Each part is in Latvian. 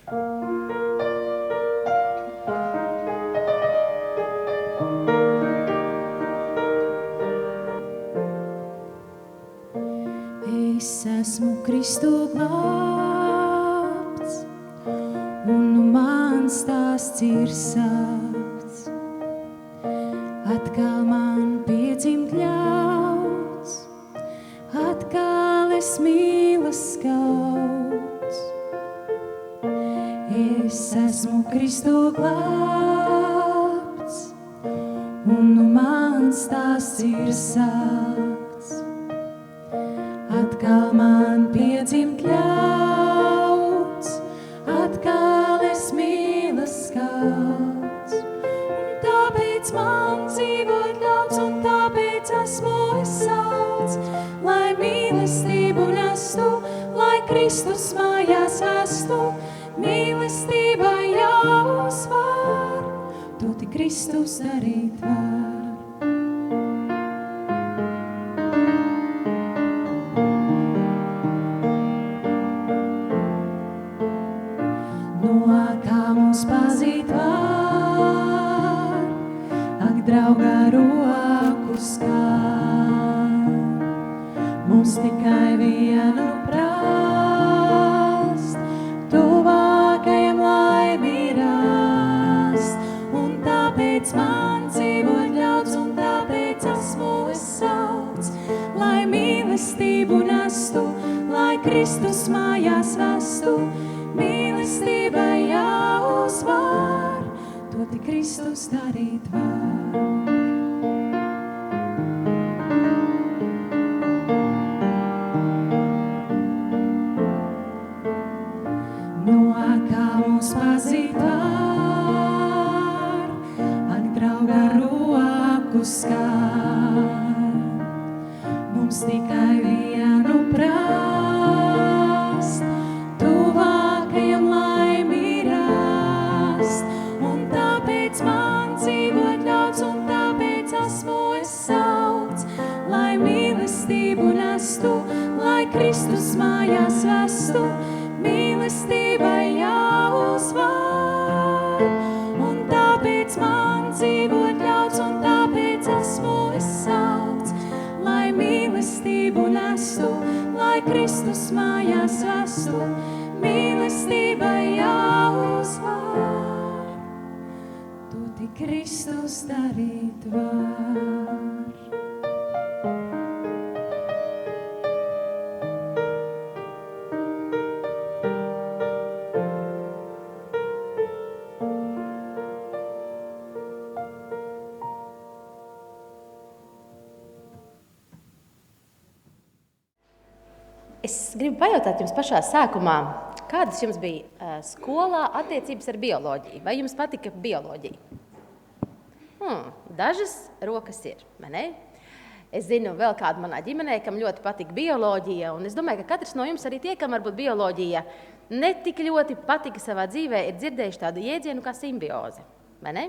Es esmu Kristu glābts, un nu mans stāsts ir sākts. Atkal man piedzimt ļauts, atkal es mīlas skauts. Es esmu Kristu glābts, un nu mans stāsts ir sākts. Atkal man piedzimt ļauts, atkal es mīlas skauts. Un tāpēc man dzīvot ļauts, un tāpēc esmu es sauts, lai mīlestību nestu, lai Kristus mājās vestu. Mīlestība jāuzvar, to tik Kristus darīt var. Pazīt var, ak, draugā roku skar. Mums tikai vienu prast, tuvākajam laimi rast. Un tāpēc man dzīvot ļauts, un tāpēc esmu es sauts, lai mīlestību nestu, lai Kristus mājās vestu. Mīlestība jāuzvar, to tik Kristus darīt var. No kā mums pazīt var, ak, draugā roku skar. Mums tikai vienu prast, tuvākajam laimi rast. Un tāpēc man dzīvot ļauts, un tāpēc esmu es sauts, lai mīlestību nestu, lai Kristus mājās vestu. Mīlestība jāuzvar, un tāpēc man dzīvot ļauts, un tāpēc esmu es sauts, lai mīlestību nestu, lai Kristus mājās vestu. Mīlestība jāuzvar, to tik Kristus darīt var. Es gribu pajautāt jums pašā sākumā, kādas jums bija skolā attiecības ar bioloģiju? Vai jums patika bioloģija? Dažas rokas ir, vai ne? Es zinu vēl kādu manā ģimenē, kam ļoti patika bioloģija, un es domāju, ka katrs no jums arī tie, kam varbūt bioloģija ne tik ļoti patika savā dzīvē, ir dzirdējuši tādu jēdzienu kā simbioze, vai ne?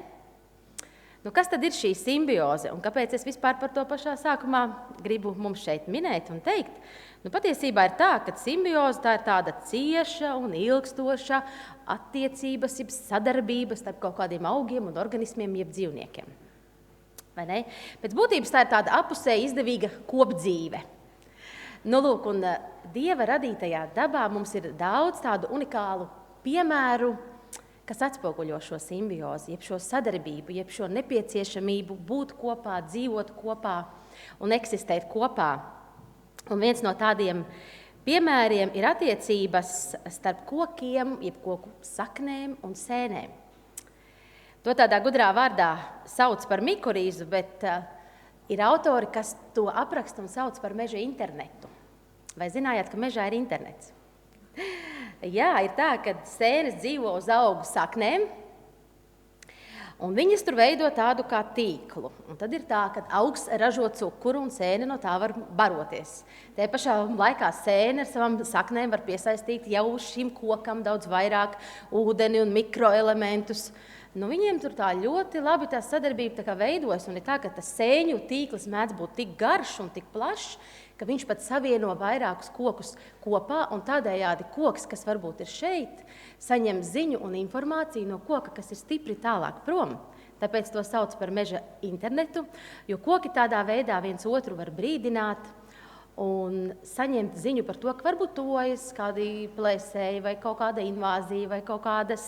Nu, kas tad ir šī simbioze, un kāpēc es vispār par to pašā sākumā gribu mums šeit minēt un teikt? Nu, patiesībā ir tā, ka simbioze tā ir tāda cieša un ilgstoša attiecības, jeb sadarbības starp kaut kādiem augiem un organismiem, jeb dzīvniekiem. Vai ne? Pēc būtības tā ir tāda apusēji izdevīga kopdzīve. Nu, lūk, un Dieva radītajā dabā mums ir daudz tādu unikālu piemēru, kas atspoguļo šo simbiozi, jeb šo sadarbību, jeb šo nepieciešamību būt kopā, dzīvot kopā un eksistēt kopā. Un viens no tādiem piemēriem ir attiecības starp kokiem, jeb koku saknēm un sēnēm. To tādā gudrā vārdā sauc par mikorīzu, bet ir autori, kas to apraksta un sauc par meža internetu. Vai zinājāt, ka mežā ir internets? Jā, ir tā, ka sēnes dzīvo uz augu saknēm, un viņas tur veido tādu kā tīklu. Un tad ir tā, ka augs ražo cukuru un sēne no tā var baroties. Te pašā laikā sēne ar savām saknēm var piesaistīt jau šim kokam daudz vairāk ūdeni un mikroelementus. Nu, viņiem tur tā ļoti labi tā sadarbība tā kā veidojas, un ir tā, ka tas sēņu tīkls mēdz būt tik garš un tik plašs, ka viņš pat savieno vairākus kokus kopā, un tādējādi koks, kas varbūt ir šeit, saņem ziņu un informāciju no koka, kas ir stipri tālāk prom. Tāpēc to sauc par meža internetu, jo koki tādā veidā viens otru var brīdināt un saņemt ziņu par to, ka varbūt tuvojas kādi plēsēji vai kaut kāda invāzija vai kaut kādas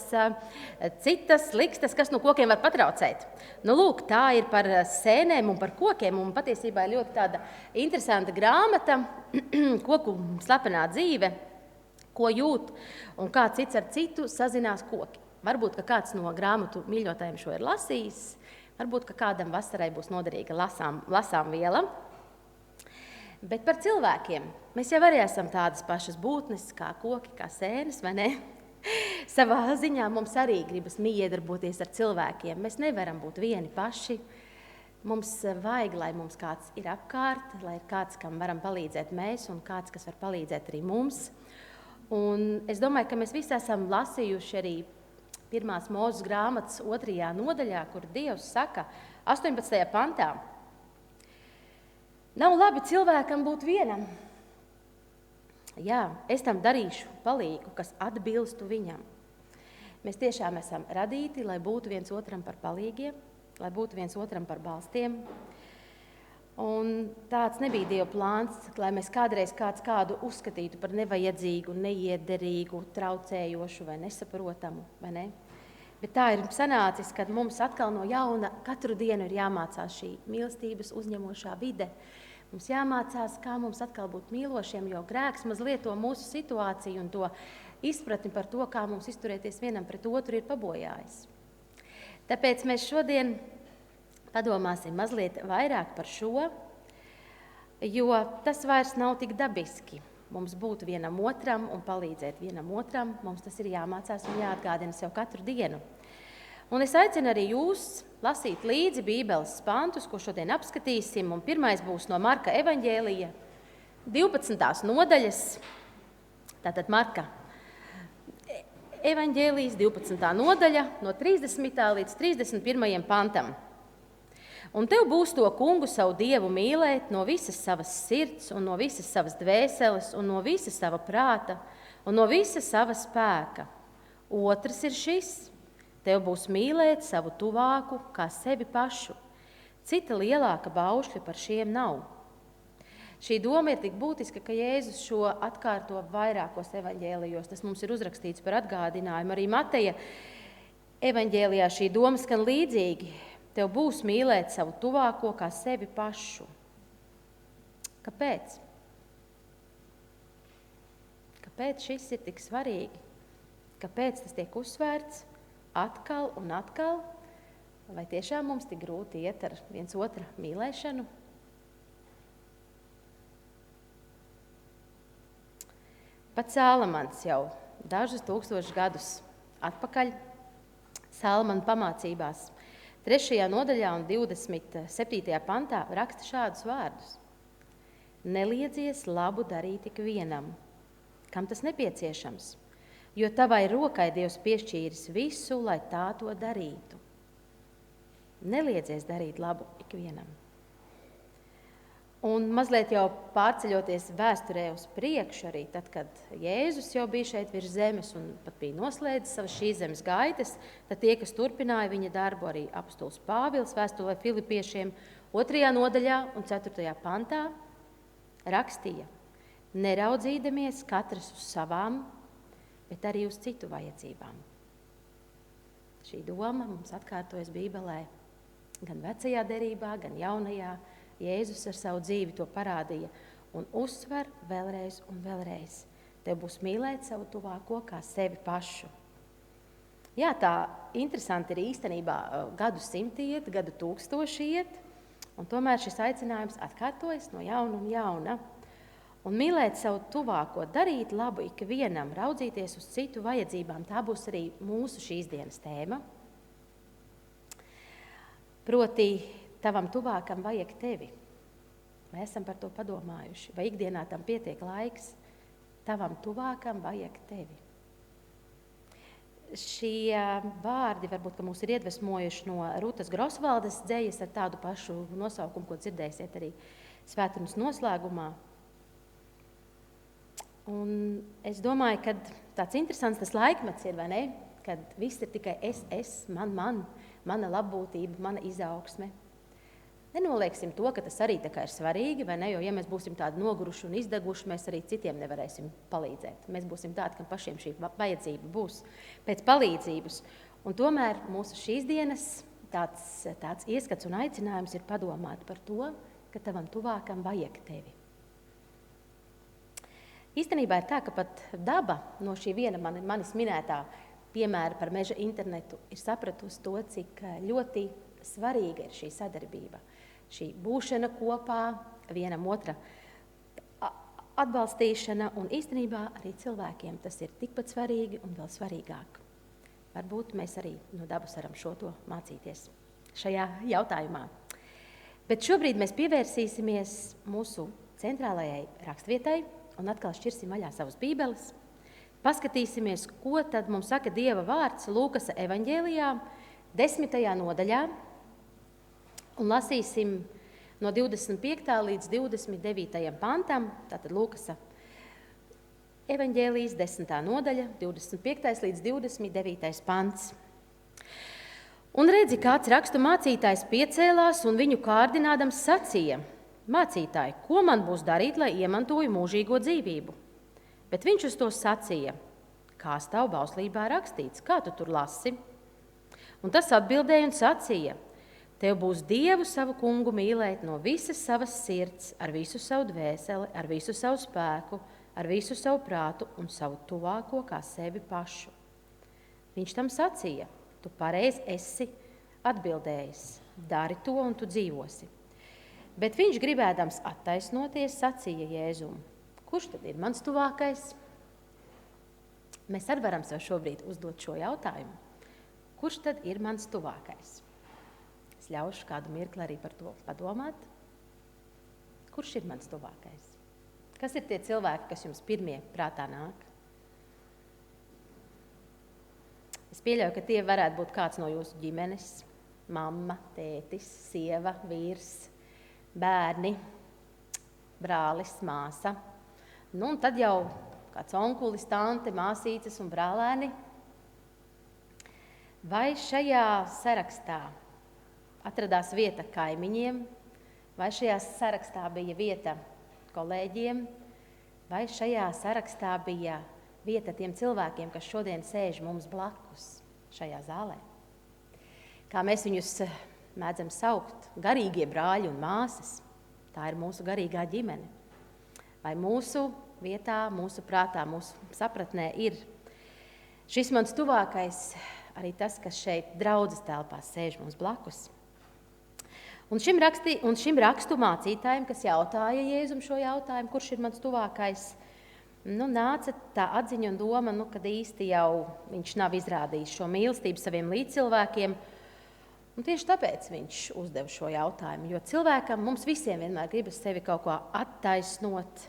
citas likstas, kas no kokiem var patraucēt. Nu, lūk, tā ir par sēnēm un par kokiem, un patiesībā ir ļoti tāda interesanta grāmata, koku slepenā dzīve, ko jūt un kā cits ar citu sazinās koki. Varbūt, ka kāds no grāmatu mīļotājiem šo ir lasījis, varbūt, ka kādam vasarai būs noderīga lasām viela. Bet par cilvēkiem. Mēs jau arī esam tādas pašas būtnes, kā koki, kā sēnes, vai ne? Savā ziņā mums arī gribas miedarboties ar cilvēkiem. Mēs nevaram būt vieni paši. Mums vajag, lai mums kāds ir apkārt, lai ir kāds, kam varam palīdzēt mēs, un kāds, kas var palīdzēt arī mums. Un es domāju, ka mēs visi esam lasījuši arī 1. Mūzes grāmatas 2. nodaļā, kur Dievs saka 18. pantā. Nav labi cilvēkam būt vienam. Jā, es tam darīšu palīgu, kas atbilstu viņam. Mēs tiešām esam radīti, lai būtu viens otram par palīgiem, lai būtu viens otram par balstiem. Un tāds nebija Dieva plāns, lai mēs kādreiz kādu uzskatītu par nevajadzīgu, neiederīgu, traucējošu vai nesaprotamu, vai ne? Bet tā ir sanācis, kad mums atkal no jauna katru dienu ir jāmācās šī mīlestības uzņemošā vide. Mums jāmācās, kā mums atkal būt mīlošiem, jo grēks mazliet to mūsu situāciju un to izpratni par to, kā mums izturēties vienam pret otru, ir pabojājis. Tāpēc mēs šodien padomāsim mazliet vairāk par šo, jo tas vairs nav tik dabiski. Mums būt vienam otram un palīdzēt vienam otram, mums tas ir jāmācās un jāatgādina sev katru dienu. Un es aicinu arī jūs lasīt līdzi Bībeles pantus, ko šodien apskatīsim. Un pirmais būs no Marka evaņģēlija 12. nodaļas. Tātad Marka evaņģēlijas 12. nodaļa no 30. līdz 31. pantam. Un tev būs to kungu savu Dievu mīlēt no visas savas sirds un no visas savas dvēseles un no visa sava prāta un no visa sava spēka. Otrs ir šis. Tev būs mīlēt savu tuvāku kā sevi pašu. Cita lielāka baušļa par šiem nav. Šī doma ir tik būtiska, ka Jēzus šo atkārto vairākos evaņģēlijos. Tas mums ir uzrakstīts par atgādinājumu. Arī Mateja evaņģēlijā šī doma skan līdzīgi. Tev būs mīlēt savu tuvāko kā sevi pašu. Kāpēc? Kāpēc šis ir tik svarīgi? Kāpēc tas tiek uzsvērts atkal un atkal? Vai tiešām mums tik grūti iet ar viens otra mīlēšanu? Pats Salamans jau dažus tūkstošus gadus atpakaļ Salamana pamācībās 3. nodaļā un 27. pantā raksta šādus vārdus. Neliedzies labu darīt ikvienam, kam tas nepieciešams, jo tavai rokai Dievs piešķīris visu, lai tā to darītu. Neliedzies darīt labu ikvienam. Un mazliet jau pārceļoties vēsturē uz priekšu arī, tad, kad Jēzus jau bija šeit virs zemes un pat bija noslēdzis savas šīs zemes gaitas, tad tie, kas turpināja viņa darbu, arī apostols Pāvils vēstulē Filipiešiem 2. nodaļā un 4. pantā rakstīja: neraudzīdamies katrs uz savām, bet arī uz citu vajadzībām. Šī doma mums atkārtojas Bībelē gan vecajā derībā, gan jaunajā. Jēzus ar savu dzīvi to parādīja un uzsver vēlreiz un vēlreiz. Tev būs mīlēt savu tuvāko kā sevi pašu. Jā, tā interesanti ir īstenībā gadu simti iet, gadu tūkstoši iet, un tomēr šis aicinājums atkārtojas no jauna un jauna. Un mīlēt savu tuvāko, darīt labu ikvienam, raudzīties uz citu vajadzībām, tā būs arī mūsu šīs dienas tēma. Proti, tavam tuvākam vajag tevi. Vai esam par to padomājuši? Vai ikdienā tam pietiek laiks? Tavam tuvākam vajag tevi. šie vārdi varbūt, ka mūs ir iedvesmojuši no Rūtas Grosvaldes dzejas ar tādu pašu nosaukumu, ko dzirdēsiet arī svētdienas noslēgumā. Un es domāju, ka tāds interesants tas laikmets ir, vai ne? Kad viss ir tikai es, mana labbūtība, mana izaugsme. Nenolieksim to, ka tas arī tā kā ir svarīgi, vai ne? Jo, ja mēs būsim tādi noguruši un izdeguši, mēs arī citiem nevarēsim palīdzēt. Mēs būsim tādi, kam pašiem šī vajadzība būs pēc palīdzības. Un tomēr mūsu šīs dienas tāds ieskats un aicinājums ir padomāt par to, ka tavam tuvākam vajag tevi. Īstenībā ir tā, ka pat daba no šī viena manis minētā piemēra par meža internetu ir sapratusi to, cik ļoti svarīga ir šī sadarbība. Šī būšana kopā, vienam otra atbalstīšana, un īstenībā arī cilvēkiem tas ir tikpat svarīgi un vēl svarīgāk. Varbūt mēs arī no dabas varam šo to mācīties šajā jautājumā. Bet šobrīd mēs pievērsīsimies mūsu centrālajai rakstvietai un atkal šķirsim vaļā savas bībeles. Paskatīsimies, ko tad mums saka Dieva vārds Lūkasa evaņģēlijā 10. nodaļā. Un lasīsim no 25. līdz 29. pantam, tātad Lūkasa evaņģēlijas 10. nodaļa, 25. līdz 29. pants. Un redzi, kāds rakstu mācītājs piecēlās un viņu kārdinādams sacīja: Mācītāji, ko man būs darīt, lai iemantoju mūžīgo dzīvību? Bet viņš uz to sacīja: Kā stāv bauslībā rakstīts, kā tu tur lasi? Un tas atbildēja un sacīja: Tev būs Dievu savu kungu mīlēt no visas savas sirds, ar visu savu dvēseli, ar visu savu spēku, ar visu savu prātu un savu tuvāko kā sevi pašu. Viņš tam sacīja: Tu pareizi esi atbildējis, dari to un tu dzīvosi. Bet viņš gribēdams attaisnoties, sacīja Jēzum: Kurš tad ir mans tuvākais? Mēs arī varam sev šobrīd uzdot šo jautājumu. Kurš tad ir mans tuvākais? Es ļaušu kādu mirkli arī par to padomāt. Kurš ir mans tuvākais? Kas ir tie cilvēki, kas jums pirmie prātā nāk? Es pieļauju, ka tie varētu būt kāds no jūsu ģimenes. Mamma, tētis, sieva, vīrs, bērni, brālis, māsa. Nu, un tad jau kāds onkulis, tante, māsītes un brālēni. Vai šajā sarakstā atradās vieta kaimiņiem, vai šajā sarakstā bija vieta kolēģiem, vai šajā sarakstā bija vieta tiem cilvēkiem, kas šodien sēž mums blakus šajā zālē? Kā mēs viņus mēdzam saukt, garīgie brāļi un māsas, tā ir mūsu garīgā ģimene. Vai mūsu vietā, mūsu prātā, mūsu sapratnē ir šis mans tuvākais, arī tas, kas šeit draudzes telpā sēž mums blakus? Un šim rakstu mācītājiem, kas jautāja Jēzum šo jautājumu, kurš ir mans tuvākais, nāca tā atziņa un doma, kad īsti jau viņš nav izrādījis šo mīlestību saviem līdzcilvēkiem. Un tieši tāpēc viņš uzdeva šo jautājumu, jo cilvēkam, mums visiem vienmēr gribas sevi kaut ko attaisnot.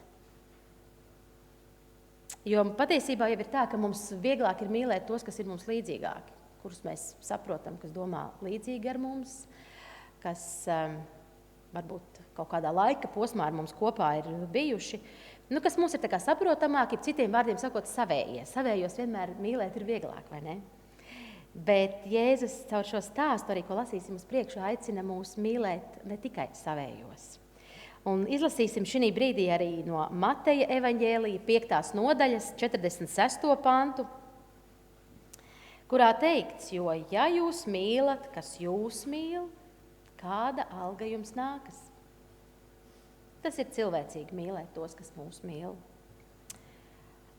Jo patiesībā jau ir tā, ka mums vieglāk ir mīlēt tos, kas ir mums līdzīgāki, kurus mēs saprotam, kas domā līdzīgi ar mums, kas varbūt kaut kādā laika posmā ar mums kopā ir bijuši, kas mums ir tā kā saprotamāki, citiem vārdiem sakot, savējie. Savējos vienmēr mīlēt ir vieglāk, vai ne? Bet Jēzus caur šo stāstu, arī ko lasīsim uz priekšu, aicina mūs mīlēt ne tikai savējos. Un izlasīsim šī brīdī arī no Mateja evaņģēlija 5. nodaļas 46. pantu, kurā teikts: Jo ja jūs mīlat, kas jūs mīl, kāda alga jums nākas? Tas ir cilvēcīgi mīlēt tos, kas mūs mīl.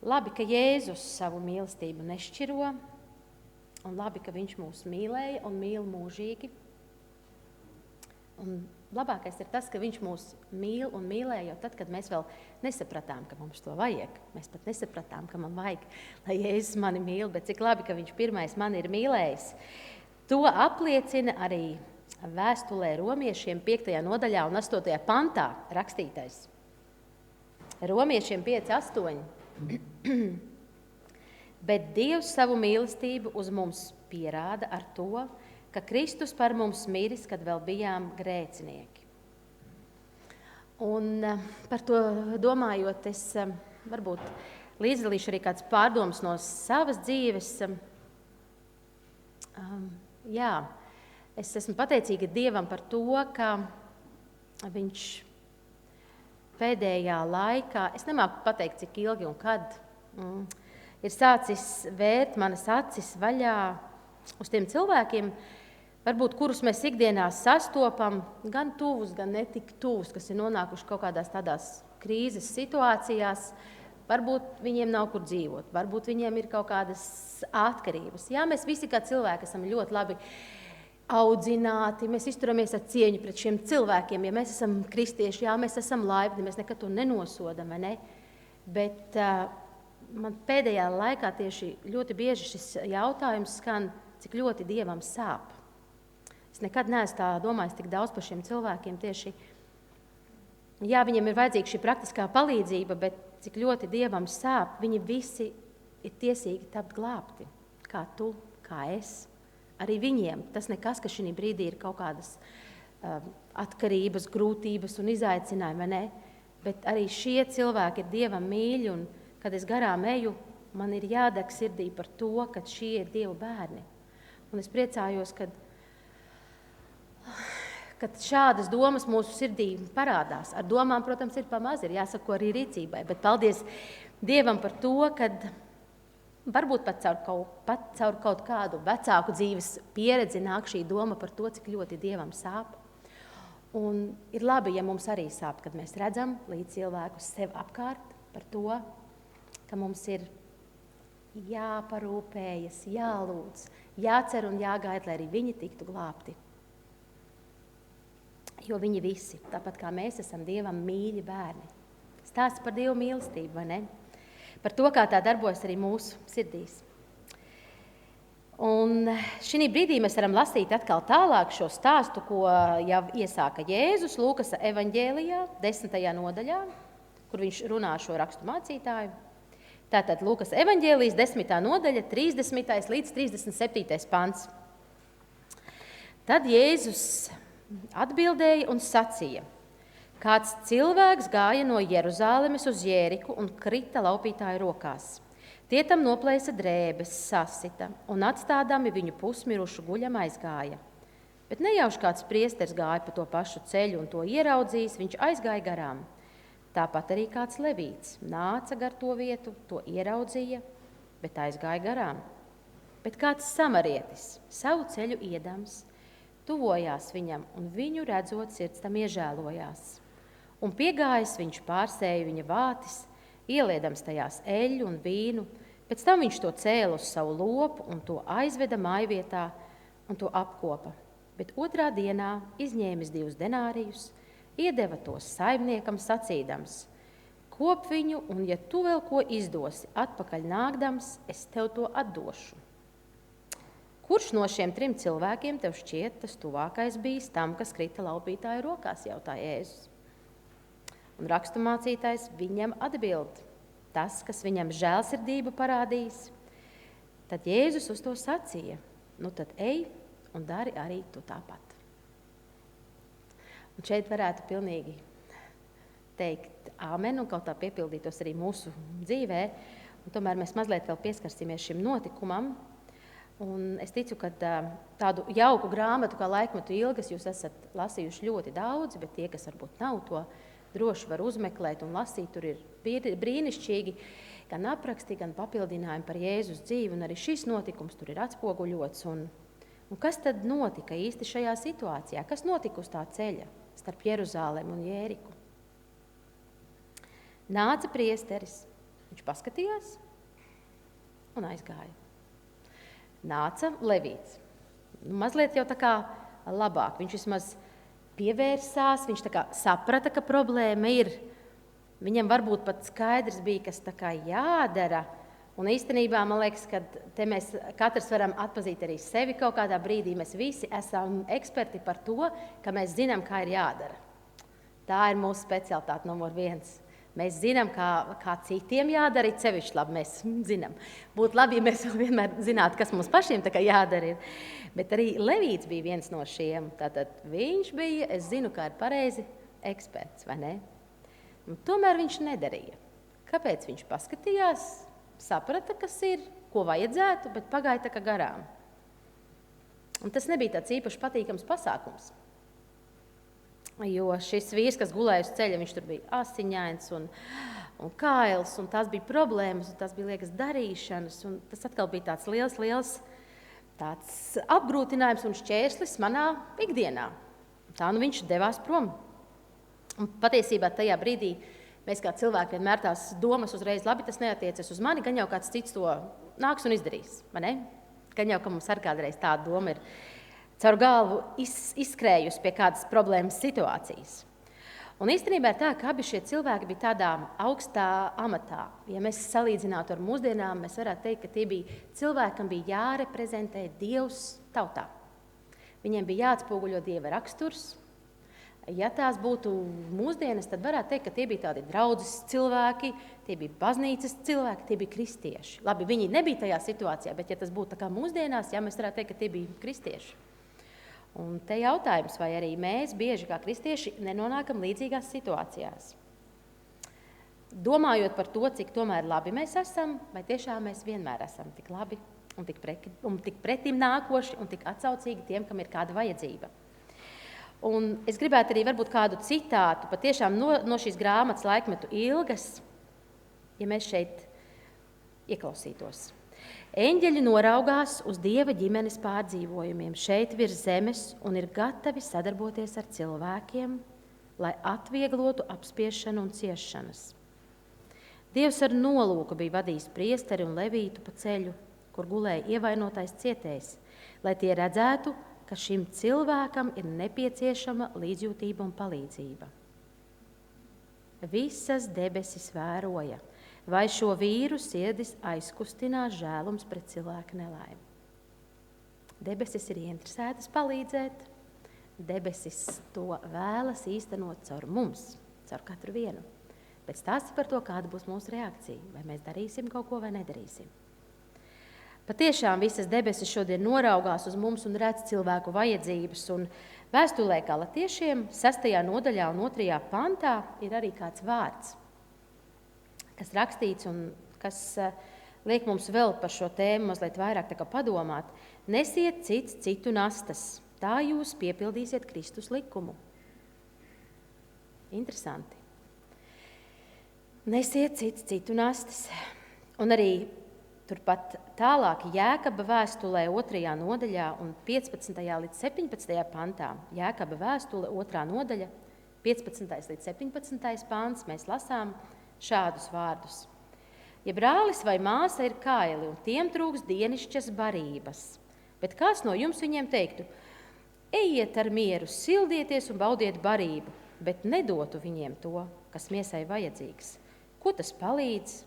Labi, ka Jēzus savu mīlestību nešķiro, un labi, ka viņš mūs mīlēja un mīl mūžīgi. Un labākais ir tas, ka viņš mūs mīl un mīlēja jau tad, kad mēs vēl nesapratām, ka mums to vajag. Mēs pat nesapratām, ka man vajag, lai Jēzus mani mīl, bet cik labi, ka viņš pirmais mani ir mīlējis. To apliecina arī vēstulē Romiešiem 5. nodaļā un 8. pantā rakstītais. Romiešiem 5:8. bet Dievs savu mīlestību uz mums pierāda ar to, ka Kristus par mums miris, kad vēl bijām grēcinieki. Un par to domājot, es varbūt līdzdalīšu arī kāds pārdomas no savas dzīves. Es esmu pateicīga Dievam par to, ka Viņš pēdējā laikā, es nemāku pateikt, cik ilgi un kad, ir sācis vērt manas acis vaļā uz tiem cilvēkiem, varbūt kurus mēs ikdienā sastopam, gan tuvus, gan netik tuvus, kas ir nonākuši kaut kādās tādās krīzes situācijās. Varbūt viņiem nav kur dzīvot, varbūt viņiem ir kaut kādas atkarības. Jā, mēs visi kā cilvēki esam ļoti labi audzināti, mēs izturamies ar cieņu pret šiem cilvēkiem. Ja mēs esam kristieši, jā, mēs esam laipni, mēs nekad to nenosodam, vai ne? Bet man pēdējā laikā tieši ļoti bieži šis jautājums skan, cik ļoti Dievam sāp. Es nekad neesmu tā domājis tik daudz par šiem cilvēkiem tieši. Jā, viņiem ir vajadzīga šī praktiskā palīdzība, bet cik ļoti Dievam sāp, viņi visi ir tiesīgi tapt glābti, kā tu, kā es. Arī viņiem tas nekas, ka šī brīdī ir kaut kādas atkarības, grūtības un izaicinājumi, ne? Bet arī šie cilvēki ir Dievam mīļi, un kad es garām eju, man ir jādeg sirdī par to, ka šie ir Dieva bērni. Un es priecājos, kad šādas domas mūsu sirdī parādās. Ar domām, protams, ir pamaz, ir jāsako arī rīcībai, bet paldies Dievam par to, kad varbūt pat caur kaut kādu vecāku dzīves pieredzi nāk šī doma par to, cik ļoti Dievam sāp. Un ir labi, ja mums arī sāp, kad mēs redzam līdz cilvēkus sev apkārt par to, ka mums ir jāparūpējas, jālūdz, jācer un jāgaida, lai arī viņi tiktu glābti. Jo viņi visi, tāpat kā mēs, esam Dievam mīļi bērni. Stāsts par Dievu mīlestību, vai ne? Par to, kā tā darbojas arī mūsu sirdīs. Un šī brīdī mēs varam lasīt atkal tālāk šo stāstu, ko jau iesāka Jēzus Lūkas evaņģēlijā, 10. nodaļā, kur viņš runā šo rakstu mācītāju. Tātad Lūkas evaņģēlijas 10. nodaļa, 30. līdz 37. pants. Tad Jēzus atbildēja un sacīja: kāds cilvēks gāja no Jeruzālemes uz Jēriku un krita laupītāju rokās. Tie tam noplēsa drēbes, sasita un atstādami viņu pusmirušu guļam aizgāja. Bet nejauši kāds priesteris gāja pa to pašu ceļu un to ieraudzījis, viņš aizgāja garām. Tāpat arī kāds levīts nāca gar to vietu, to ieraudzīja, bet aizgāja garām. Bet kāds samarietis savu ceļu iedams, tuvojās viņam un viņu redzot sirds tam iežēlojās. Un piegājis viņš pārsēja viņa vātis, ieliedams tajās eļļu un vīnu, pēc tam viņš to cēla uz savu lopu un to aizveda mājvietā un to apkopa. Bet otrā dienā izņēmis 2 denārijus, iedeva tos saimniekam sacīdams: kop viņu, un ja tu vēl ko izdosi atpakaļ nākdams, es tev to atdošu. Kurš no šiem 3 cilvēkiem tev šķiet tas tuvākais bijis tam, kas krita laupītāju rokās, jautāja Jēzus. Un raksturmācītājs viņam atbild: tas, kas viņam žēlsirdību parādījis. Tad Jēzus uz to sacīja: nu tad ej un dari arī tu tāpat. Un šeit varētu pilnīgi teikt āmen un kaut tā piepildītos arī mūsu dzīvē. Un tomēr mēs mazliet vēl pieskarsimies šim notikumam. Un es ticu, ka tādu jauku grāmatu kā Laikmetu ilgas jūs esat lasījuši ļoti daudz, bet tie, kas varbūt nav, to droši var uzmeklēt un lasīt. Tur ir brīnišķīgi gan apraksti, gan papildinājumi par Jēzus dzīvi, un arī šis notikums tur ir atspoguļots. Un kas tad notika īsti šajā situācijā? Kas notika uz tā ceļa starp Jeruzālemi un Jēriku? Nāca priesteris, viņš paskatījās un aizgāja. Nāca levīts. Mazliet jau tā kā labāk. Viņš vismaz pievērsās, viņš tā kā saprata, ka problēma ir. Viņam varbūt pat skaidrs bija, kas tā kā jādara. Un īstenībā, man liekas, ka te mēs katrs varam atpazīt arī sevi kaut kādā brīdī. Mēs visi esam eksperti par to, ka mēs zinām, kā ir jādara. Tā ir mūsu specialitāte numur 1. Mēs zinām, kā citiem jādara, sevišķi labi mēs zinām. Būtu labi, ja mēs vienmēr zinātu, kas mums pašiem tā kā jādara ir. Bet arī Levīts bija viens no šiem. Tātad viņš bija, es zinu, kā ir pareizi, eksperts, vai ne? Un tomēr viņš nedarīja. Kāpēc viņš paskatījās, saprata, kas ir, ko vajadzētu, bet pagāja tā kā garām. Un tas nebija tāds īpaši patīkams pasākums. Jo šis vīrs, kas gulēja uz ceļa, viņš tur bija asiņains un kails, un tās bija problēmas, un tās bija liekas darīšanas, un tas atkal bija tāds liels tāds apgrūtinājums un šķērslis manā ikdienā. Tā nu viņš devās prom. Un patiesībā tajā brīdī mēs kā cilvēki vienmēr tās domas uzreiz, labi, tas neatiecas uz mani, gan jau kāds cits to nāks un izdarīs, vai ne? Gan jau, ka mums ar kādreiz tāda doma ir caur galvu izskrējusi pie kādas problēmas situācijas. Un īstenībā ir tā, ka abi šie cilvēki bija tādā augstā amatā. Ja mēs salīdzinātu ar mūsdienām, mēs varētu teikt, ka tie bija cilvēki, kam bija jāreprezentē Dievs tautā. Viņiem bija jāatspoguļo Dieva raksturs. Ja tās būtu mūsdienas, tad varētu teikt, ka tie bija tādi draudzes cilvēki, tie bija baznīcas cilvēki, tie bija kristieši. Labi, viņi nebija tajā situācijā, bet ja tas būtu tā kā mūsdienās, jā, mēs varētu teikt, ka tie bija kristieši. Un te jautājums, vai arī mēs bieži kā kristieši nenonākam līdzīgās situācijās. Domājot par to, cik tomēr labi mēs esam, vai tiešām mēs vienmēr esam tik labi un tik pretim nākoši un tik atsaucīgi tiem, kam ir kāda vajadzība. Un es gribētu arī varbūt kādu citātu, patiešām no šīs grāmatas Laikmetu ilgas, ja mēs šeit ieklausītos. Eņģeļi noraugās uz Dieva ģimenes pārdzīvojumiem šeit virs zemes un ir gatavi sadarboties ar cilvēkiem, lai atvieglotu apspiešanu un ciešanas. Dievs ar nolūku bija vadījis priesteri un levītu pa ceļu, kur gulēja ievainotais cietējs, lai tie redzētu, ka šim cilvēkam ir nepieciešama līdzjūtība un palīdzība. Visas debesis vēroja, vai šo vīru sirdis aizkustinās žēlums pret cilvēku nelaimi. Debesis ir ieinteresētas palīdzēt, debesis to vēlas īstenot caur mums, caur katru vienu. Bet stāsti par to, kāda būs mūsu reakcija, vai mēs darīsim kaut ko vai nedarīsim. Patiešām visas debesis šodien noraugās uz mums un redz cilvēku vajadzības, un vēstulē Galatiešiem 6. nodaļā un 2. pantā ir arī kāds vārds, kas rakstīts un kas liek mums vēl par šo tēmu mazliet vairāk tā kā padomāt. Nesiet cits citu nastas, tā jūs piepildīsiet Kristus likumu. Interesanti. Nesiet cits citu nastas. Un arī turpat tālāk Jēkaba vēstulē 2. nodaļā un 15. līdz 17. pantā. Jēkaba vēstule 2. nodaļa, 15. līdz 17. pants, mēs lasām šādus vārdus. Ja brālis vai māsa ir kaili un tiem trūks dienišķas barības, bet kāds no jums viņiem teiktu, ejiet ar mieru, sildieties un baudiet barību, bet nedotu viņiem to, kas miesai vajadzīgs. Ko tas palīdz?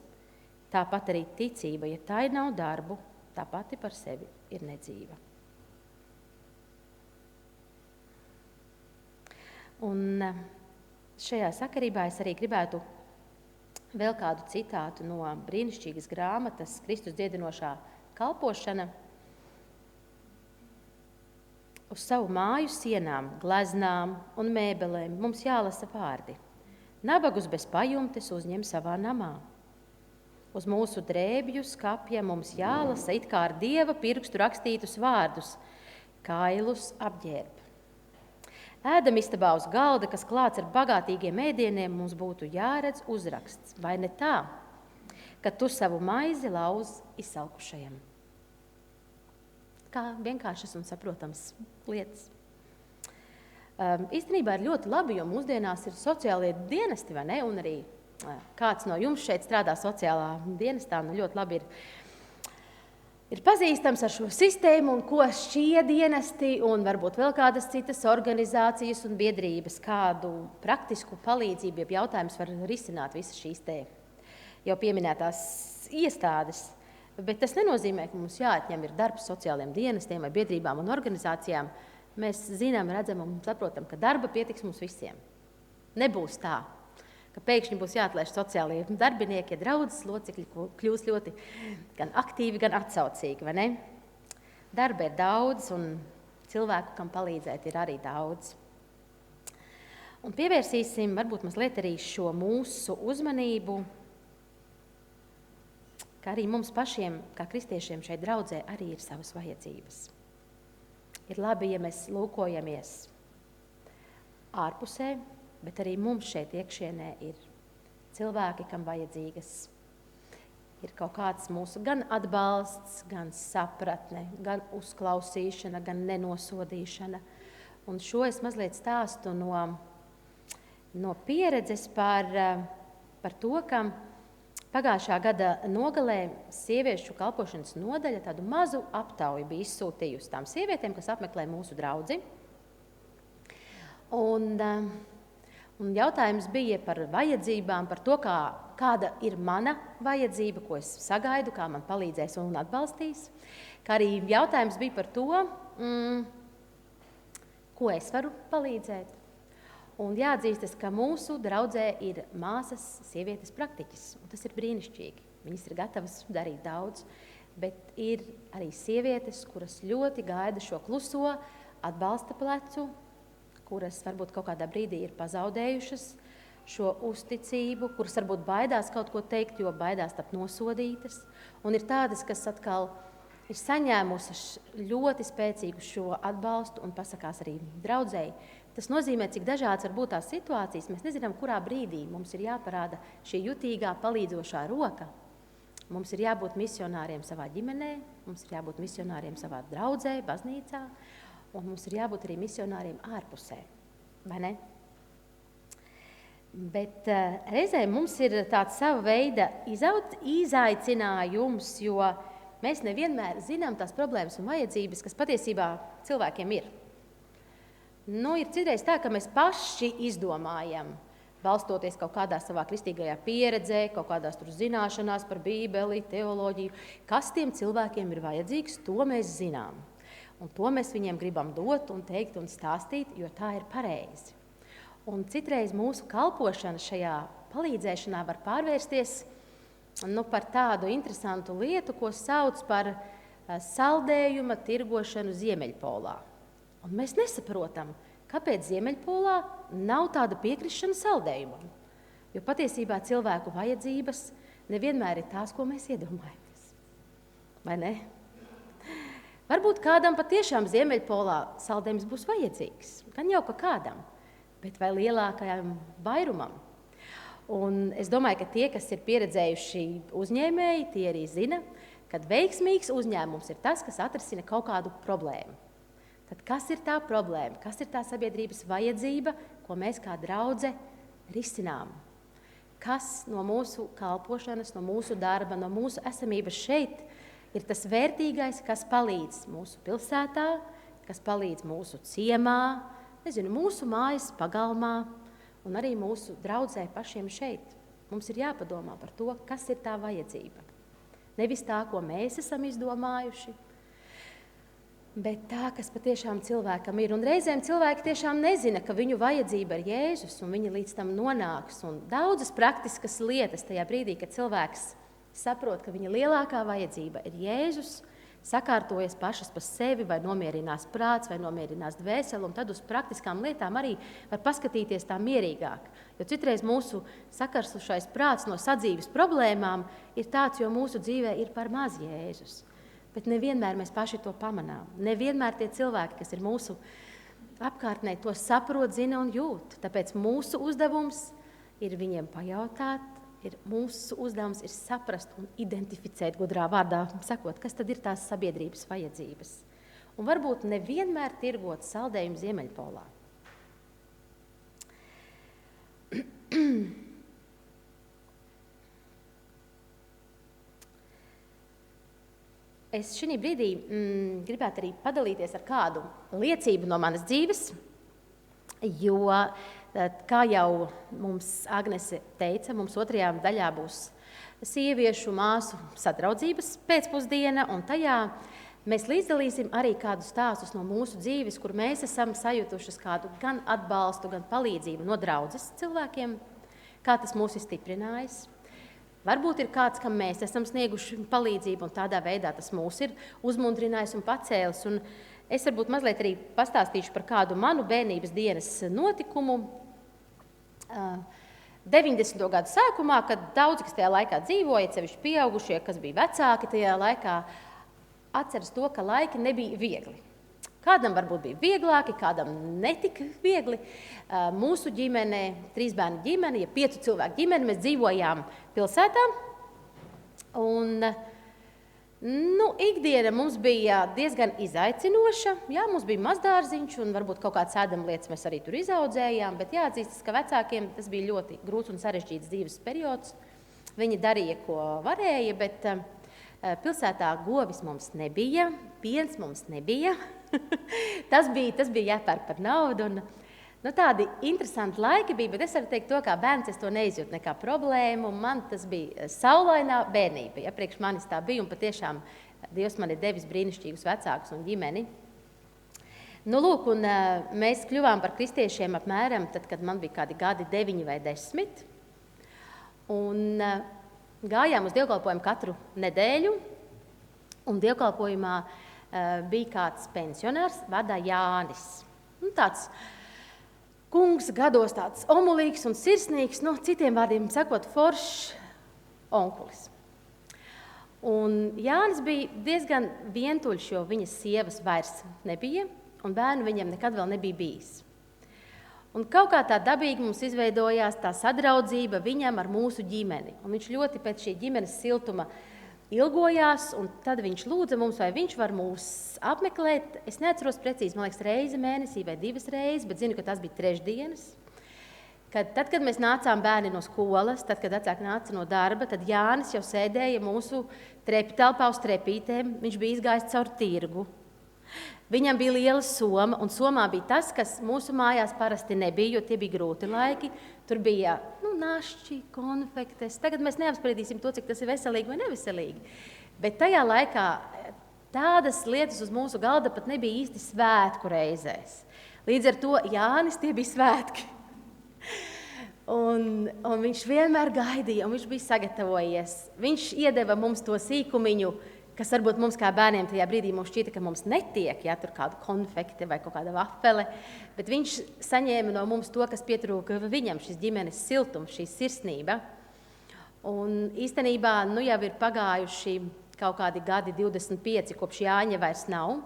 Tāpat arī ticība, ja tai nav darbu, tā pati par sevi ir nedzīva. Un šajā sakarībā es arī gribētu vēl kādu citātu no brīnišķīgas grāmatas Kristus dziedinošā kalpošana. Uz savu māju sienām, gleznām un mēbelēm mums jālasa vārdi. Nabagus bez pajumtes uzņem savā namā. Uz mūsu drēbju skapja mums jālasa it kā ar Dieva pirkstu rakstītus vārdus, kailus apģērb. Ēdamistabā uz galda, kas klāts ar bagātīgiem ēdieniem, mums būtu jāredz uzraksts, vai ne tā, ka tu savu maizi lauz izsalkušajam. Kā vienkāršas un saprotams lietas. Īstenībā ir ļoti labi, jo mūsdienās ir sociālie dienesti, vai ne? Un arī kāds no jums šeit strādā sociālā dienestā, ļoti labi ir pazīstams ar šo sistēmu un ko šie dienesti un varbūt vēl kādas citas organizācijas un biedrības, kādu praktisku palīdzību, jeb jautājums var risināt visas šīs te jau pieminētās iestādes. Bet tas nenozīmē, ka mums jāatņem ir darbs sociālajiem dienestiem vai biedrībām un organizācijām. Mēs zinām, redzam un saprotam, ka darba pietiks mums visiem. Nebūs tā, ka pēkšņi būs jāatlaiž sociālie darbinieki, ja draudzes locekļi kļūs ļoti gan aktīvi, gan atsaucīgi, vai ne? Darba ir daudz, un cilvēku, kam palīdzēt, ir arī daudz. Un pievērsīsim varbūt mazliet arī šo mūsu uzmanību, ka arī mums pašiem, kā kristiešiem šeit draudzē, arī ir savas vajadzības. Ir labi, ja mēs lūkojamies ārpusē, bet arī mums šeit iekšienē ir cilvēki, kam vajadzīgas. Ir kaut kāds mūsu gan atbalsts, gan sapratne, gan uzklausīšana, gan nenosodīšana. Un šo es mazliet stāstu no pieredzes par to, ka pagājušā gada nogalē sieviešu kalpošanas nodaļa tādu mazu aptauju bija izsūtījusi tām sievietēm, kas apmeklē mūsu draudzi. Un jautājums bija par vajadzībām, par to, kāda ir mana vajadzība, ko es sagaidu, kā man palīdzēs un atbalstīs. Kā arī jautājums bija par to, ko es varu palīdzēt. Un jāatzīstas, ka mūsu draudzē ir māsas, sievietes praktiķis. Tas ir brīnišķīgi. Viņas ir gatavas darīt daudz, bet ir arī sievietes, kuras ļoti gaida šo kluso atbalsta plecu, kuras varbūt kaut kādā brīdī ir pazaudējušas šo uzticību, kuras varbūt baidās kaut ko teikt, jo baidās tapt nosodītas. Un ir tādas, kas atkal ir saņēmušas ļoti spēcīgu šo atbalstu un pasakās arī draudzēji. Tas nozīmē, cik dažādas var būt tās situācijas. Mēs nezinām, kurā brīdī mums ir jāparāda šī jutīgā, palīdzošā roka. Mums ir jābūt misionāriem savā ģimenē, mums ir jābūt misionāriem savā draudzē, baznīcā, un mums ir jābūt arī misionāriem ārpusē, vai ne? Bet reizē mums ir tāds sava veida izaicinājums, jo mēs nevienmēr zinām tās problēmas un vajadzības, kas patiesībā cilvēkiem ir. Ir citreiz tā, ka mēs paši izdomājam, balstoties kaut kādā savā kristīgajā pieredzē, kaut kādās tur zināšanās par Bībeli, teoloģiju, kas tiem cilvēkiem ir vajadzīgs, to mēs zinām. Un to mēs viņiem gribam dot un teikt un stāstīt, jo tā ir pareizi. Un citreiz mūsu kalpošana šajā palīdzēšanā var pārvērsties par tādu interesantu lietu, ko sauc par saldējuma tirgošanu Ziemeļpolā. Un mēs nesaprotam, kāpēc Ziemeļpolā nav tāda piekrišana saldējumam. Jo patiesībā cilvēku vajadzības nevienmēr ir tās, ko mēs iedomājamies. Vai ne? Varbūt kādam patiešām Ziemeļpolā saldējums būs vajadzīgs. Gan jau ka kādam, bet vai lielākajam vairumam. Un es domāju, ka tie, kas ir pieredzējuši uzņēmēji, tie arī zina, ka veiksmīgs uzņēmums ir tas, kas atrisina kaut kādu problēmu. Tad kas ir tā problēma? Kas ir tā sabiedrības vajadzība, ko mēs kā draudze risinām? Kas no mūsu kalpošanas, no mūsu darba, no mūsu esamības šeit ir tas vērtīgais, kas palīdz mūsu pilsētā, kas palīdz mūsu ciemā, mūsu mājas pagalmā un arī mūsu draudzē pašiem šeit. Mums ir jāpadomā par to, kas ir tā vajadzība. Nevis tā, ko mēs esam izdomājuši, bet tā, kas patiešām cilvēkam ir. Un reizēm cilvēki tiešām nezina, ka viņu vajadzība ir Jēzus, un viņi līdz tam nonāks. Un daudzas praktiskas lietas tajā brīdī, kad cilvēks saprot, ka viņa lielākā vajadzība ir Jēzus, sakārtojas pašas par sevi, vai nomierinās prāts, vai nomierinās dvēseli, un tad uz praktiskām lietām arī var paskatīties tā mierīgāk. Jo citreiz mūsu sakarslušais prāts no sadzīves problēmām ir tāds, jo mūsu dzīvē ir par maz Jēzus. Bet nevienmēr mēs paši to pamanām. Nevienmēr tie cilvēki, kas ir mūsu apkārtnē, to saprot, zina un jūt. Tāpēc mūsu uzdevums ir viņiem pajautāt, mūsu uzdevums ir saprast un identificēt, gudrā vārdā sakot, kas tad ir tās sabiedrības vajadzības. Un varbūt nevienmēr tirgot saldējumu Ziemeļpolā. Es šī brīdī gribētu arī padalīties ar kādu liecību no manas dzīves, jo, kā jau mums Agnese teica, mums otrajā daļā būs sieviešu māsu sadraudzības pēcpusdiena, un tajā mēs līdzdalīsim arī kādus stāstus no mūsu dzīves, kur mēs esam sajutušas kādu gan atbalstu, gan palīdzību no draudzes cilvēkiem, kā tas mūs ir stiprinājis. Varbūt ir kāds, kam mēs esam snieguši palīdzību, un tādā veidā tas mūs ir uzmundrinājis un pacēlis. Un es varbūt mazliet arī pastāstīšu par kādu manu bērnības dienas notikumu. 90. gadu sākumā, kad daudzi, kas tajā laikā dzīvoja, sevišķi pieaugušie, kas bija vecāki tajā laikā, atceras to, ka laiki nebija viegli. Kādam varbūt bija vieglāki, kādam netika viegli. Mūsu ģimene, 3 bērnu ģimene, 5 cilvēku ģimene, mēs dzīvojām pilsētā. Un, ikdiena mums bija diezgan izaicinoša. Jā, mums bija mazdārziņš un varbūt kaut kādas ēdamlietas mēs arī tur izaudzējām, bet jāatzīstas, ka vecākiem tas bija ļoti grūts un sarežģīts dzīves periods. Viņi darīja, ko varēja, bet pilsētā govis mums nebija, piens mums nebija. Tas bija jāpērk par naudu. Un, tādi interesanti laiki bija, bet es varu teikt to, kā bērns es to neizjūtu nekā problēmu. Man tas bija saulainā bērnība. Ja, priekš manis tā bija, un patiešām Dievs man ir devis brīnišķīgus vecākus un ģimeni. Mēs kļuvām par kristiešiem apmēram tad, kad man bija kādi gadi 9 vai 10. Un gājām uz dievkalpojumu katru nedēļu, un dievkalpojumā bija kāds pensionārs, vārdā Jānis. Tāds kungs gados, tāds omulīgs un sirsnīgs, citiem vārdiem sakot, foršs onkulis. Un Jānis bija diezgan vientuļš, jo viņas sievas vairs nebija, un bērnu viņam nekad vēl nebija bijis. Un kaut kā tā dabīgi mums izveidojās tā sadraudzība viņam ar mūsu ģimeni. Un viņš ļoti pēc šī ģimenes siltuma ilgojās, un tad viņš lūdza mums, vai viņš var mūs apmeklēt. Es neatceros precīzi, man liekas, reizi mēnesī vai 2 reizes, bet zinu, ka tas bija trešdienas. Tad, kad mēs nācām bērni no skolas, tad, kad vecāki nāca no darba, tad Jānis jau sēdēja mūsu treptelpā uz trepītēm. Viņš bija izgājis caur tirgu. Viņam bija liela soma, un somā bija tas, kas mūsu mājās parasti nebija, jo tie bija grūti laiki. Tur bija našķi, konfektes. Tagad mēs neapspriedīsim to, cik tas ir veselīgi vai neveselīgi. Bet tajā laikā tādas lietas uz mūsu galda pat nebija īsti svētku reizēs. Līdz ar to Jānis tie bija svētki. Un viņš vienmēr gaidīja, un viņš bija sagatavojies. Viņš iedeva mums to sīkumiņu, kas varbūt mums kā bērniem tajā brīdī mums šķita, ka mums netiek, ja tur kāda konfekte vai kaut kāda vafele, bet viņš saņēma no mums to, kas pietrūka viņam, šis ģimenes siltums, šī sirsnība. Un īstenībā jau ir pagājuši kaut kādi gadi 25, kopš Jāņa vairs nav.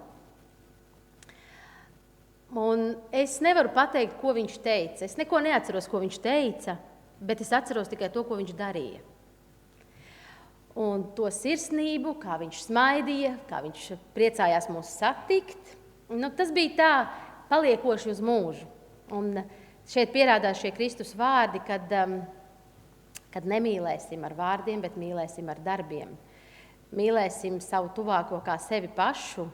Un es nevaru pateikt, ko viņš teica. Es neko neatceros, ko viņš teica, bet es atceros tikai to, ko viņš darīja. Un to sirsnību, kā viņš smaidīja, kā viņš priecājās mūs satikt, tas bija tā paliekoši uz mūžu. Un šeit pierādās šie Kristus vārdi, kad nemīlēsim ar vārdiem, bet mīlēsim ar darbiem. Mīlēsim savu tuvāko kā sevi pašu.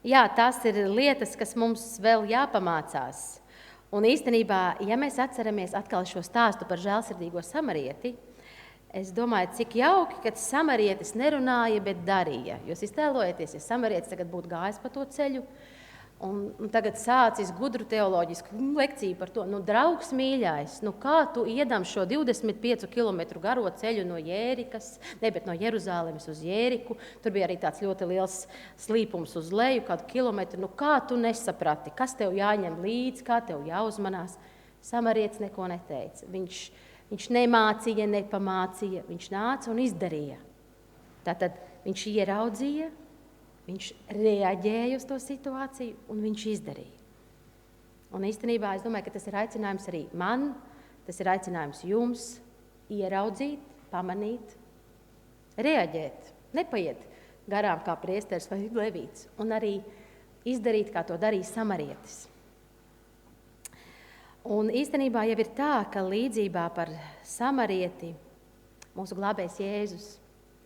Jā, tās ir lietas, kas mums vēl jāpamācās. Un īstenībā, ja mēs atceramies atkal šo stāstu par žēlsirdīgo samarieti, es domāju, cik jauki, kad samarietis nerunāja, bet darīja. Jūs iztēlojaties, ja samarietis tagad būtu gājis pa to ceļu un tagad sācis gudru teoloģisku lekciju par to, draugs mīļais, kā tu iedam šo 25 kilometru garo ceļu no Jeruzālemes uz Jēriku, tur bija arī tāds ļoti liels slīpums uz leju, kādu kilometru, kā tu nesaprati, kas tev jāņem līdzi, kā tev jāuzmanās. Samarietis neko neteica. Viņš nemācīja, nepamācīja, viņš nāca un izdarīja. Tātad viņš ieraudzīja, viņš reaģēja uz to situāciju un viņš izdarīja. Un īstenībā es domāju, ka tas ir aicinājums arī man, tas ir aicinājums jums ieraudzīt, pamanīt, reaģēt, nepaiet garām kā priesteris vai levīts un arī izdarīt, kā to darīja samarietis. Un īstenībā jau ir tā, ka līdzībā par samarieti mūsu glābējs Jēzus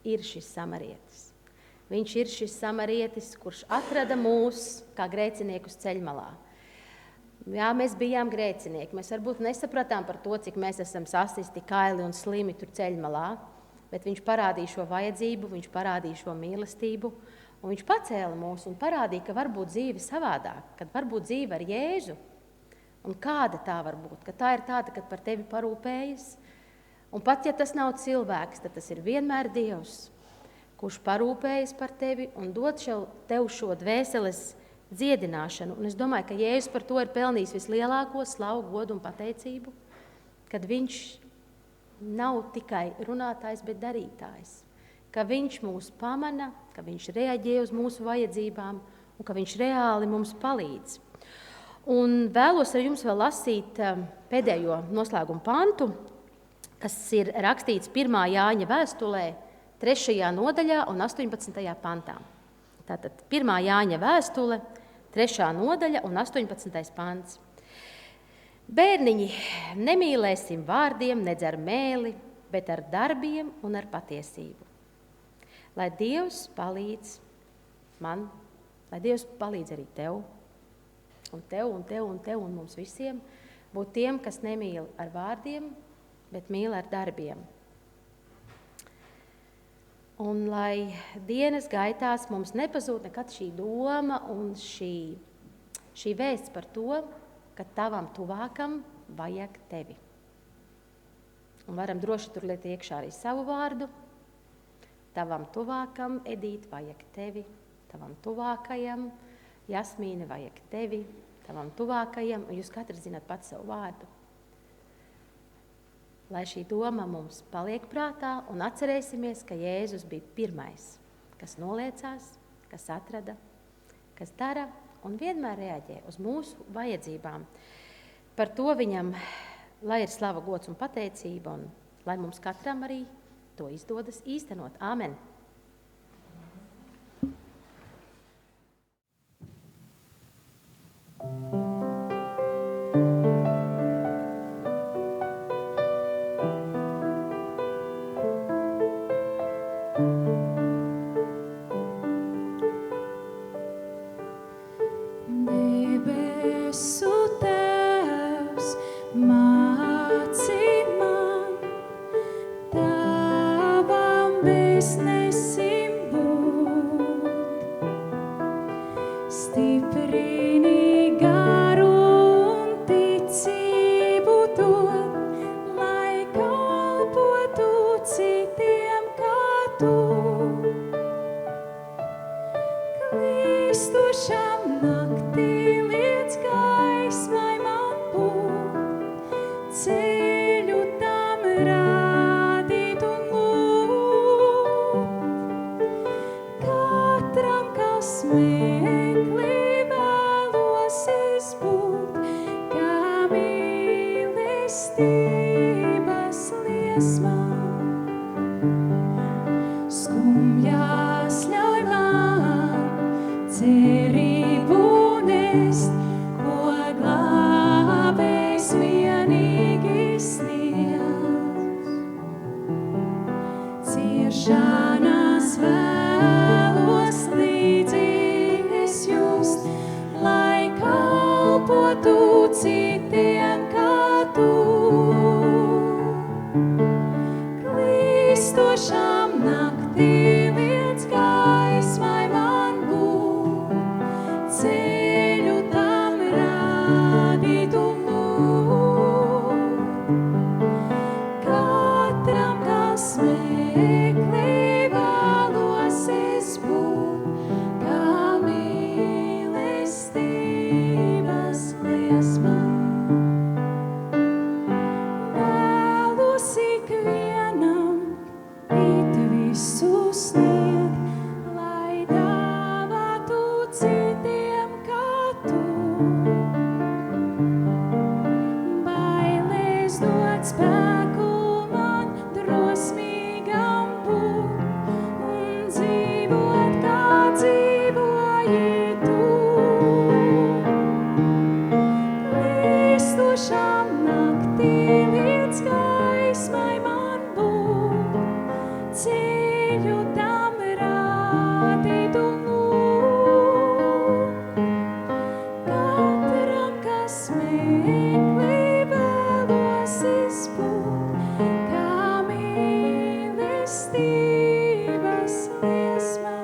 ir šis samarietis. Viņš ir šis samarietis, kurš atrada mūs kā grēciniekus ceļmalā. Jā, mēs bijām grēcinieki. Mēs varbūt nesapratām par to, cik mēs esam sasisti, kaili un slimi tur ceļmalā, bet viņš parādīja šo vajadzību, viņš parādīja šo mīlestību, un viņš pacēla mūs un parādīja, ka var būt dzīve savādāk, kad var būt dzīve ar Jēzu. Un kāda tā var būt? Ka tā ir tāda, kad par tevi parūpējas. Un pat, ja tas nav cilvēks, tad tas ir vienmēr Dievs, kurš parūpējas par tevi un dod tev šo dvēseles dziedināšanu. Un es domāju, ka Jēzus par to ir pelnījis vislielāko slavu, godu un pateicību, kad viņš nav tikai runātājs, bet darītājs. Ka viņš mūs pamana, ka viņš reaģē uz mūsu vajadzībām un ka viņš reāli mums palīdz. Un vēlos ar jums vēl lasīt pēdējo noslēgumu pantu, kas ir rakstīts 1. Jāņa vēstulē, 3. nodaļā un 18. pantā. Tātad 1. Jāņa vēstule, 3. nodaļa un 18. pants. Bērniņi, nemīlēsim vārdiem, nedz ar mēli, bet ar darbiem un ar patiesību. Lai Dievs palīdz man, lai Dievs palīdz arī tev, un tev un mums visiem, būt tiem, kas nemīl ar vārdiem, bet mīl ar darbiem. Un lai dienas gaitās mums nepazūd nekad šī doma un šī vēsts par to, ka tavam tuvākam vajag tevi. Un varam droši tur liet iekšā arī savu vārdu. Tavam tuvākam, Edīt, vajag tevi. Tavam tuvākajam, Jasmīne, vajag tevi. Tavam tuvākajam, un jūs katrs zināt pats savu vārdu. Lai šī doma mums paliek prātā un atcerēsimies, ka Jēzus bija pirmais, kas noliecās, kas atrada, kas dara un vienmēr reaģē uz mūsu vajadzībām. Par to viņam, lai ir slava, gods un pateicība, un lai mums katram arī to izdodas īstenot. Āmen! Debesu Tēvs, māci man, Tavam beznesim būt. Stiprini garu un ticību dod, lai kalpotu citiem kā tu. Klistošam naktī liec gaismai man būt, ceļu tam rādīt un lūgt. Katram, kas meklē, vēlos es būt, kā mīlestības liesmā. Skumjās ļauj man cerību nest, ko glābējs vienīgi sniegs. Ciešanās vēlos līdzīgas just, lai kalpotu citiem kā tu. Klistošam naktī liec gaismai man būt, ceļu tam rādīt un lūgt. Katram, kas meklē, vēlos es būt, kā mīlestības liesmā. Vēlos ikvienam it visu sniegt, lai dāvātu citiem kā tu. Bailēs dod spēku man drosmīgam būt un dzīvot, kā dzīvoji tu. Klistošam naktī liec gaismai man būt, ceļu tam rādīt un lūgt. Katram, kas meklē, vēlos es būt, kā mīlestības liesmā.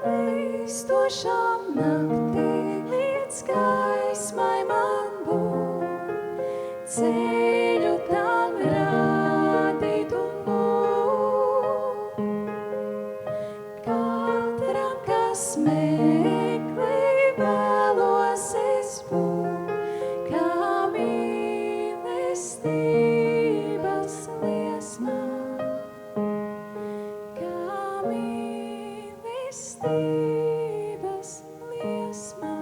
Klistošam naktī liec gaismai smēkli vēlos es būt, kā mīlestības liesmā, kā mīlestības liesmā.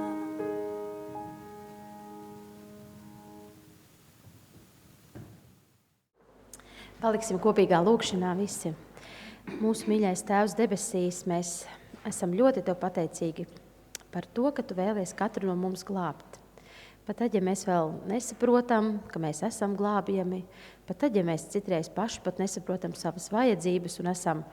Paliksim kopīgā lūkšanā visi. Mūsu mīļais Tēvs debesīs, mēs esam ļoti Tev pateicīgi par to, ka Tu vēlies katru no mums glābt. Pat tad, ja mēs vēl nesaprotam, ka mēs esam glābjami, pat tad, ja mēs citreiz paši pat nesaprotam savas vajadzības un esam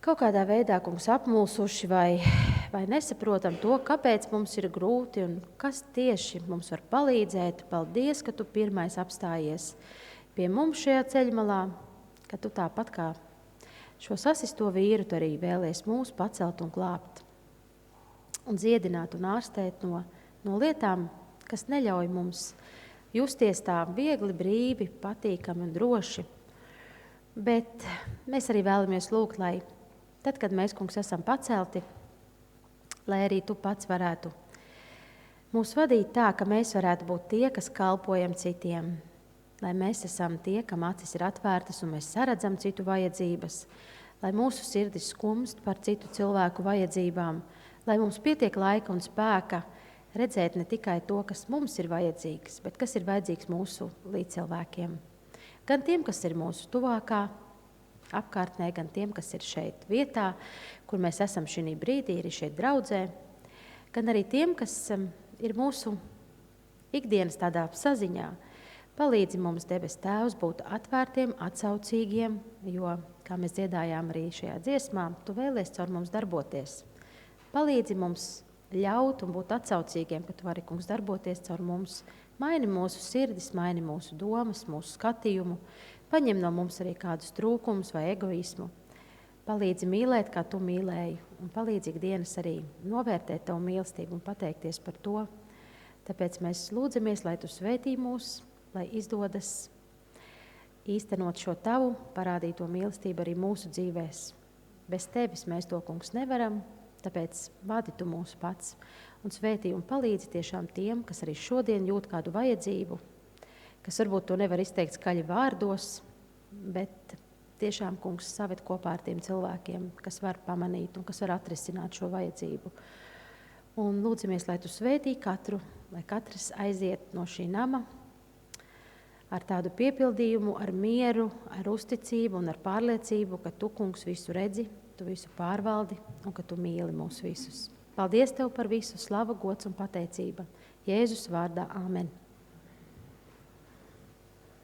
kaut kādā veidā, kungs, apmulsuši vai nesaprotam to, kāpēc mums ir grūti un kas tieši mums var palīdzēt. Paldies, ka Tu pirmais apstājies pie mums šajā ceļmalā, ka Tu tāpat kā šo sasisto vīru Tu arī vēlies mūs pacelt un glābt un dziedināt un ārstēt no lietām, kas neļauj mums justies tā viegli, brīvi, patīkami un droši. Bet mēs arī vēlamies lūgt, lai tad, kad mēs, kungs, esam pacelti, lai arī Tu pats varētu mūs vadīt tā, ka mēs varētu būt tie, kas kalpojam citiem, lai mēs esam tie, kam acis ir atvērtas un mēs saredzam citu vajadzības, lai mūsu sirdis skumst par citu cilvēku vajadzībām, lai mums pietiek laika un spēka redzēt ne tikai to, kas mums ir vajadzīgs, bet kas ir vajadzīgs mūsu līdzcilvēkiem. Gan tiem, kas ir mūsu tuvākā apkārtnē, gan tiem, kas ir šeit vietā, kur mēs esam šī brīdī, arī šeit draudzē, gan arī tiem, kas ir mūsu ikdienas tādā saziņā. Palīdzi mums, debes Tēvs, būt atvērtiem, atsaucīgiem, jo, kā mēs dziedājām arī šajā dziesmā, Tu vēlies caur mums darboties. Palīdzi mums ļaut un būt atsaucīgiem, ka Tu vari, kungs, darboties caur mums. Maini mūsu sirdis, maini mūsu domas, mūsu skatījumu, paņem no mums arī kādus trūkumus vai egoismu. Palīdzi mīlēt, kā Tu mīlēji, un palīdzi ikdienas arī novērtēt Tavu mīlestību un pateikties par to. Tāpēc mēs lūdzamies, lai Tu svētī mūs, lai izdodas īstenot šo Tavu parādīto mīlestību arī mūsu dzīvēs. Bez Tevis mēs to, kungs, nevaram, tāpēc vadi Tu mūs pats un svētī un palīdzi tiešām tiem, kas arī šodien jūt kādu vajadzību, kas varbūt to nevar izteikt skaļi vārdos, bet tiešām, kungs, saved kopā ar tiem cilvēkiem, kas var pamanīt un kas var atrisināt šo vajadzību. Un lūdzamies, lai Tu svētī katru, lai katrs aiziet no šī nama ar tādu piepildījumu, ar mieru, ar uzticību un ar pārliecību, ka Tu, kungs, visu redzi, Tu visu pārvaldi un ka Tu mīli mūs visus. Paldies Tev par visu, slava, gods un pateicība. Jēzus vārdā, āmen.